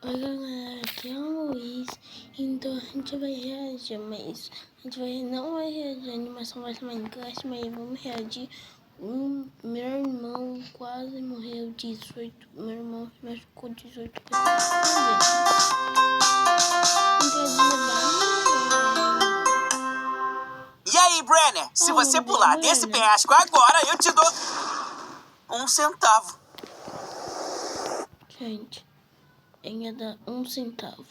Oi galera, aqui é o Luiz, então a gente vai reagir, mas não vai reagir a animação mais Minecraft, mas vamos reagir. Meu irmão quase morreu 18, meu irmão machucou 18 pessoas. E aí, Brenner, se você pular desse penhasco agora, eu te dou 1 centavo. Gente, ia dar 1 centavo.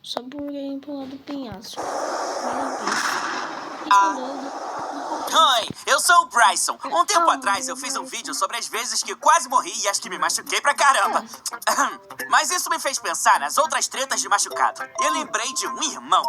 Só por ele pular do penhasco. Oi, eu sou o Bryson. Um tempo atrás eu fiz um vídeo sobre as vezes que quase morri e as que me machuquei pra caramba. Mas isso me fez pensar nas outras tretas de machucado. Eu lembrei de um irmão.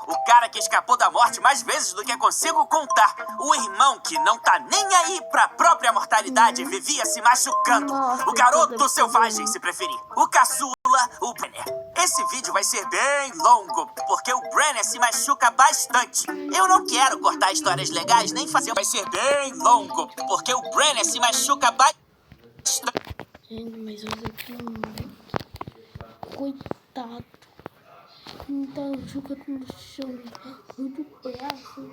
O cara que escapou da morte mais vezes do que consigo contar. O irmão que não tá nem aí pra própria mortalidade e vivia se machucando. O garoto selvagem, se preferir. O caçula, o Brenner. Esse vídeo vai ser bem longo, porque o Brenner se machuca bastante. Eu não quero cortar histórias legais, nem fazer... Vai ser bem longo, porque o Brenner se machuca bastante. Gente, mas olha que coitado. Então jogando no chão, muito braço,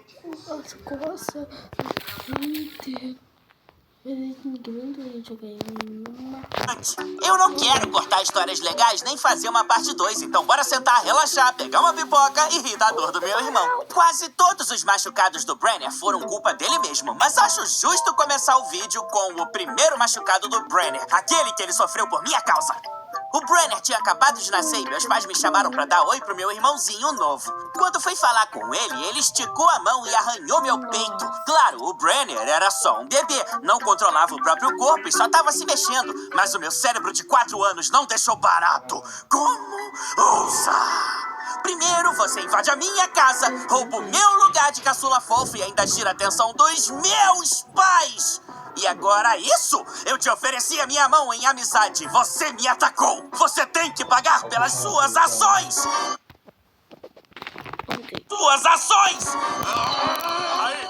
as costas, inteiro. Mas ninguém jogar uma... Eu não quero cortar histórias legais nem fazer uma parte 2, então bora sentar, relaxar, pegar uma pipoca e rir da dor do meu irmão. Quase todos os machucados do Brenner foram culpa dele mesmo, mas acho justo começar o vídeo com o primeiro machucado do Brenner, aquele que ele sofreu por minha causa. O Brenner tinha acabado de nascer e meus pais me chamaram pra dar oi pro meu irmãozinho novo. Quando fui falar com ele esticou a mão e arranhou meu peito. Claro, o Brenner era só um bebê, não controlava o próprio corpo e só tava se mexendo. Mas o meu cérebro de 4 anos não deixou barato. Como ousa? Primeiro você invade a minha casa, rouba o meu lugar de caçula fofo e ainda tira a atenção dos meus pais. E agora isso? Eu te ofereci a minha mão em amizade. Você me atacou. Você tem que pagar pelas suas ações. Suas ações! Aí,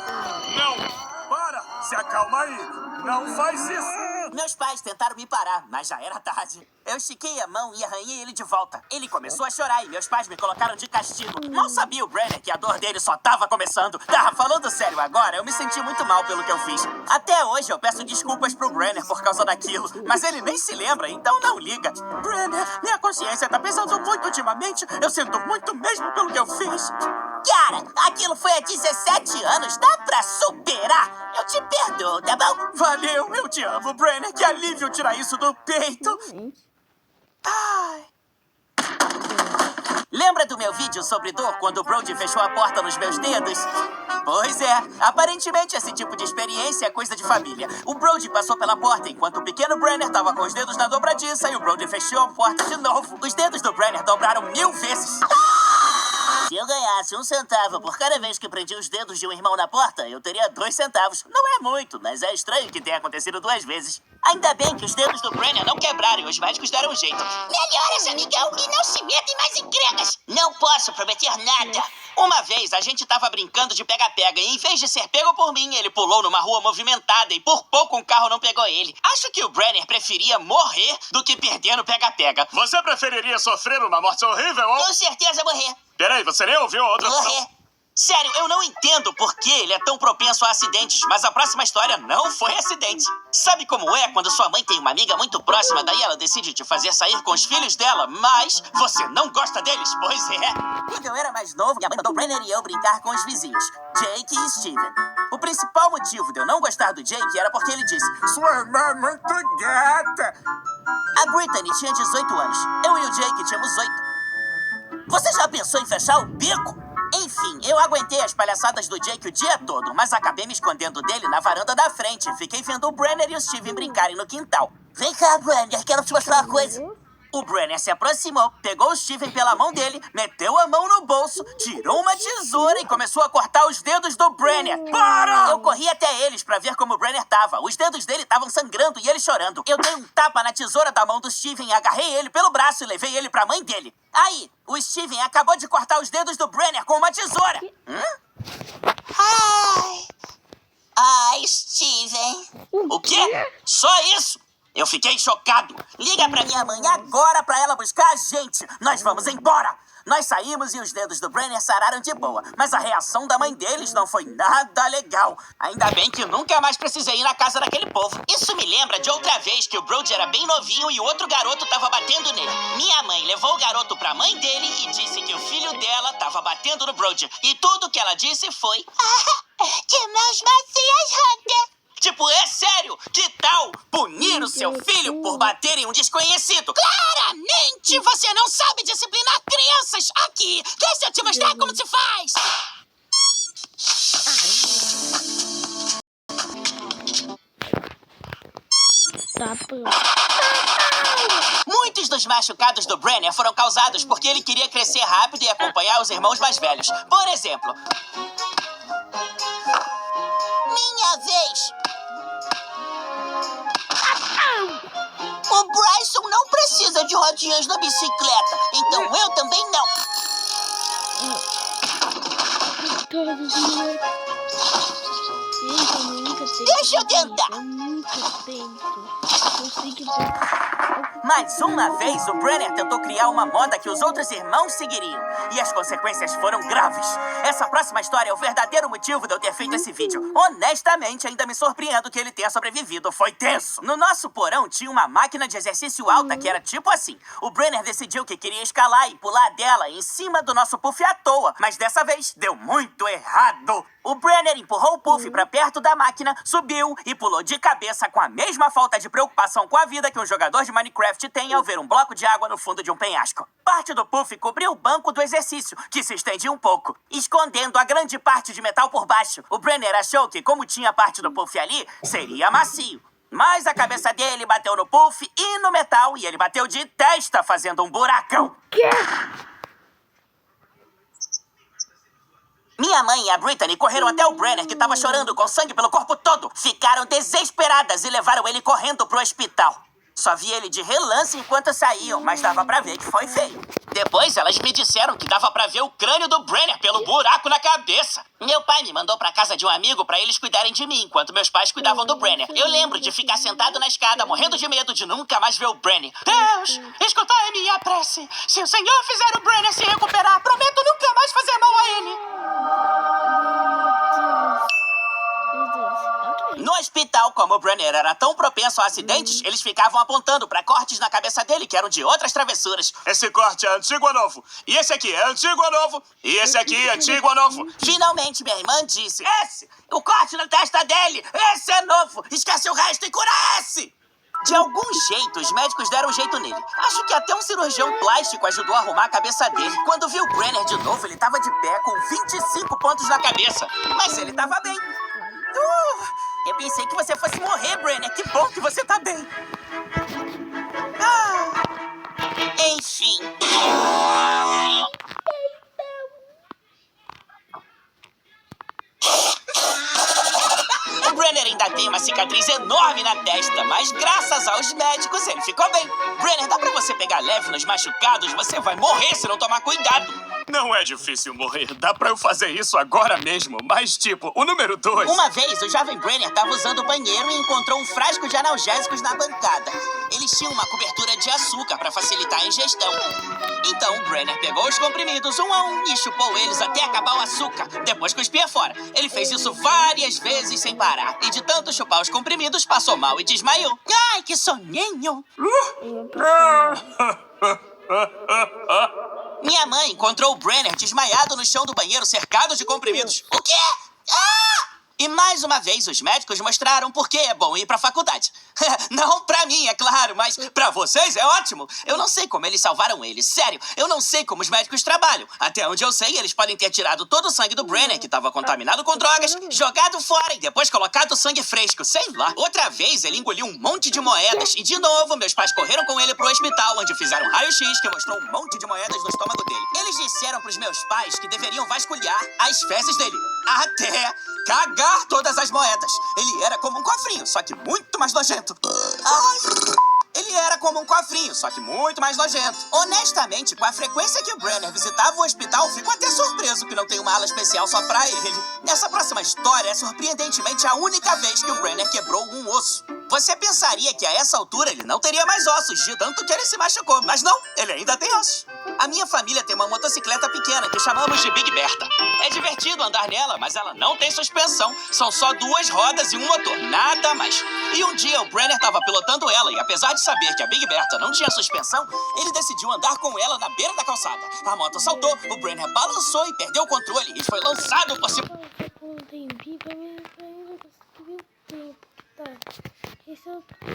não! Para! Se acalma aí! Não faz isso! Meus pais tentaram me parar, mas já era tarde. Eu estiquei a mão e arranhei ele de volta. Ele começou a chorar e meus pais me colocaram de castigo. Mal sabia o Brenner que a dor dele só tava começando. Falando sério agora, eu me senti muito mal pelo que eu fiz. Até hoje eu peço desculpas pro Brenner por causa daquilo, mas ele nem se lembra, então não liga. Brenner, minha consciência tá pesando muito ultimamente. Eu sinto muito mesmo pelo que eu fiz. Cara, aquilo foi há 17 anos, dá pra superar? Eu te perdoo, tá bom? Valeu, eu te amo, Brenner. Que alívio tirar isso do peito. Ai. Lembra do meu vídeo sobre dor quando o Brody fechou a porta nos meus dedos? Pois é, aparentemente esse tipo de experiência é coisa de família. O Brody passou pela porta enquanto o pequeno Brenner tava com os dedos na dobradiça e o Brody fechou a porta de novo. Os dedos do Brenner dobraram 1000 vezes. Se eu ganhasse 1 centavo por cada vez que prendi os dedos de um irmão na porta, eu teria 2 centavos. Não é muito, mas é estranho que tenha acontecido 2 vezes. Ainda bem que os dedos do Brenner não quebraram e os médicos deram um jeito. Melhoras, amigão, e não se metem mais encrencas. Não posso prometer nada. Uma vez a gente tava brincando de pega-pega e em vez de ser pego por mim, ele pulou numa rua movimentada e por pouco um carro não pegou ele. Acho que o Brenner preferia morrer do que perder no pega-pega. Você preferiria sofrer uma morte horrível ou... Com certeza morrer. Peraí, você nem ouviu a outra opção? Morrer. Sério, eu não entendo por que ele é tão propenso a acidentes, mas a próxima história não foi acidente. Sabe como é quando sua mãe tem uma amiga muito próxima, daí ela decide te fazer sair com os filhos dela, mas você não gosta deles? Pois é. Quando eu era mais novo, minha mãe mandou Brenner e eu brincar com os vizinhos, Jake e Steven. O principal motivo de eu não gostar do Jake era porque ele disse: sua irmã é muito gata. A Brittany tinha 18 anos, eu e o Jake tínhamos 8. Você já pensou em fechar o bico? Enfim, eu aguentei as palhaçadas do Jake o dia todo, mas acabei me escondendo dele na varanda da frente. Fiquei vendo o Brenner e o Steven brincarem no quintal. Vem cá, Brenner, quero te mostrar uma coisa. O Brenner se aproximou, pegou o Steven pela mão dele, meteu a mão no bolso, tirou uma tesoura e começou a cortar os dedos do Brenner. Para! Eu corri até eles pra ver como o Brenner tava. Os dedos dele estavam sangrando e ele chorando. Eu dei um tapa na tesoura da mão do Steven, agarrei ele pelo braço e levei ele pra mãe dele. Aí, o Steven acabou de cortar os dedos do Brenner com uma tesoura. Ai, Steven. O quê? Só isso? Eu fiquei chocado. Liga pra minha mãe agora pra ela buscar a gente. Nós vamos embora. Nós saímos e os dedos do Brenner sararam de boa, mas a reação da mãe deles não foi nada legal. Ainda bem que nunca mais precisei ir na casa daquele povo. Isso me lembra de outra vez que o Brody era bem novinho e o outro garoto tava batendo nele. Minha mãe levou o garoto pra mãe dele e disse que o filho dela tava batendo no Brody. E tudo que ela disse foi... Que mãos macias, Hunter! Tipo, é sério? Que tal punir o seu filho por bater em um desconhecido? Claramente você não sabe disciplinar crianças aqui! Deixa eu te mostrar como se faz! Tá pronto. Muitos dos machucados do Brenner foram causados porque ele queria crescer rápido e acompanhar os irmãos mais velhos. Por exemplo... Minha vez! O Bryson não precisa de rodinhas na bicicleta, então eu também não. Todos os moleques. Eita, eu nunca tento. Deixa eu tentar. Eu nunca tento. Eu sei que Mais uma vez, o Brenner tentou criar uma moda que os outros irmãos seguiriam. E as consequências foram graves. Essa próxima história é o verdadeiro motivo de eu ter feito esse vídeo. Honestamente, ainda me surpreendo que ele tenha sobrevivido. Foi tenso. No nosso porão tinha uma máquina de exercício alta que era tipo assim. O Brenner decidiu que queria escalar e pular dela em cima do nosso Puff à toa. Mas dessa vez, deu muito errado. O Brenner empurrou o Puff pra perto da máquina, subiu e pulou de cabeça com a mesma falta de preocupação com a vida que um jogador de Minecraft tem ao ver um bloco de água no fundo de um penhasco. Parte do Puff cobriu o banco do exercício, que se estendia um pouco, escondendo a grande parte de metal por baixo. O Brenner achou que, como tinha parte do Puff ali, seria macio. Mas a cabeça dele bateu no Puff e no metal, e ele bateu de testa, fazendo um buracão. Minha mãe e a Brittany correram até o Brenner, que estava chorando com sangue pelo corpo todo. Ficaram desesperadas e levaram ele correndo pro hospital. Só vi ele de relance enquanto saíam, mas dava pra ver que foi feio. Depois elas me disseram que dava pra ver o crânio do Brenner pelo buraco na cabeça. Meu pai me mandou pra casa de um amigo pra eles cuidarem de mim, enquanto meus pais cuidavam do Brenner. Eu lembro de ficar sentado na escada, morrendo de medo de nunca mais ver o Brenner. Deus, escutai a minha prece. Se o Senhor fizer o Brenner se recuperar, prometo nunca mais fazer mal a ele. No hospital, como o Brenner era tão propenso a acidentes, eles ficavam apontando pra cortes na cabeça dele que eram de outras travessuras. Esse corte é antigo ou novo? E esse aqui é antigo ou novo? E esse aqui é antigo ou novo? Finalmente, minha irmã disse: esse! O corte na testa dele! Esse é novo! Esquece o resto e cura esse! De algum jeito, os médicos deram um jeito nele. Acho que até um cirurgião plástico ajudou a arrumar a cabeça dele. Quando viu o Brenner de novo, ele tava de pé com 25 pontos na cabeça. Mas ele tava bem. Eu pensei que você fosse morrer, Brenner. Que bom que você tá bem. Enfim. O Brenner ainda tem uma cicatriz enorme na testa, mas graças aos médicos ele ficou bem. Brenner, dá pra você pegar leve nos machucados? Você vai morrer se não tomar cuidado. Não é difícil morrer. Dá pra eu fazer isso agora mesmo. Mas, tipo, o número 2... Uma vez, o jovem Brenner estava usando o banheiro e encontrou um frasco de analgésicos na bancada. Eles tinham uma cobertura de açúcar para facilitar a ingestão. Então, o Brenner pegou os comprimidos um a um e chupou eles até acabar o açúcar. Depois cuspia fora. Ele fez isso várias vezes sem parar. E de tanto chupar os comprimidos, passou mal e desmaiou. Ai, que soninho! Minha mãe encontrou o Brenner desmaiado no chão do banheiro, cercado de comprimidos. O quê? Ah! E mais uma vez, os médicos mostraram por que é bom ir pra faculdade. Não pra mim, é claro, mas pra vocês é ótimo. Eu não sei como eles salvaram ele, sério. Eu não sei como os médicos trabalham. Até onde eu sei, eles podem ter tirado todo o sangue do Brenner, que estava contaminado com drogas, jogado fora e depois colocado sangue fresco, sei lá. Outra vez, ele engoliu um monte de moedas. E de novo, meus pais correram com ele pro hospital, onde fizeram raio-x, que mostrou um monte de moedas no estômago dele. Eles disseram pros meus pais que deveriam vasculhar as fezes dele. Até cagar todas as moedas. Ele era como um cofrinho, só que muito mais nojento. Ai! Ele era como um cofrinho, só que muito mais nojento. Honestamente, com a frequência que o Brenner visitava o hospital, fico até surpreso que não tem uma ala especial só pra ele. Nessa próxima história, é surpreendentemente a única vez que o Brenner quebrou um osso. Você pensaria que a essa altura ele não teria mais ossos, de tanto que ele se machucou. Mas não, ele ainda tem ossos. A minha família tem uma motocicleta pequena que chamamos de Big Bertha. É divertido andar nela, mas ela não tem suspensão. São só 2 rodas e um motor, nada mais. E um dia o Brenner estava pilotando ela e apesar de saber que a Big Bertha não tinha suspensão, ele decidiu andar com ela na beira da calçada. A moto saltou, o Brenner balançou e perdeu o controle e foi lançado por cima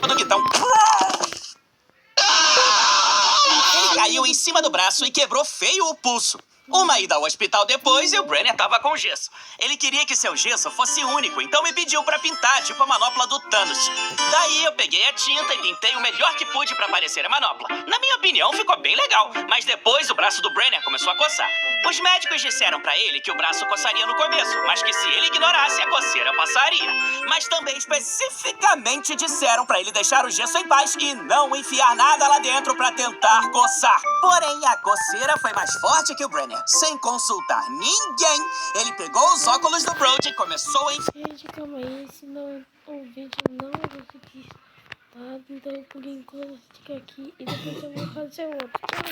do guidão. Ele caiu em cima do braço e quebrou feio o pulso. Uma ida ao hospital depois e o Brenner tava com gesso. Ele queria que seu gesso fosse único, então me pediu pra pintar, tipo a manopla do Thanos. Daí eu peguei a tinta e pintei o melhor que pude pra parecer a manopla. Na minha opinião, ficou bem legal, mas depois o braço do Brenner começou a coçar. Os médicos disseram pra ele que o braço coçaria no começo, mas que se ele ignorasse, a coceira passaria. Mas também especificamente disseram pra ele deixar o gesso em paz e não enfiar nada lá dentro pra tentar coçar. Porém, a coceira foi mais forte que o Brenner. Sem consultar ninguém, ele pegou os óculos do Brody e começou a enfiar. Gente, calma aí, senão o vídeo não vai conseguir estar. Então, por enquanto, fica aqui e depois eu vou fazer outro.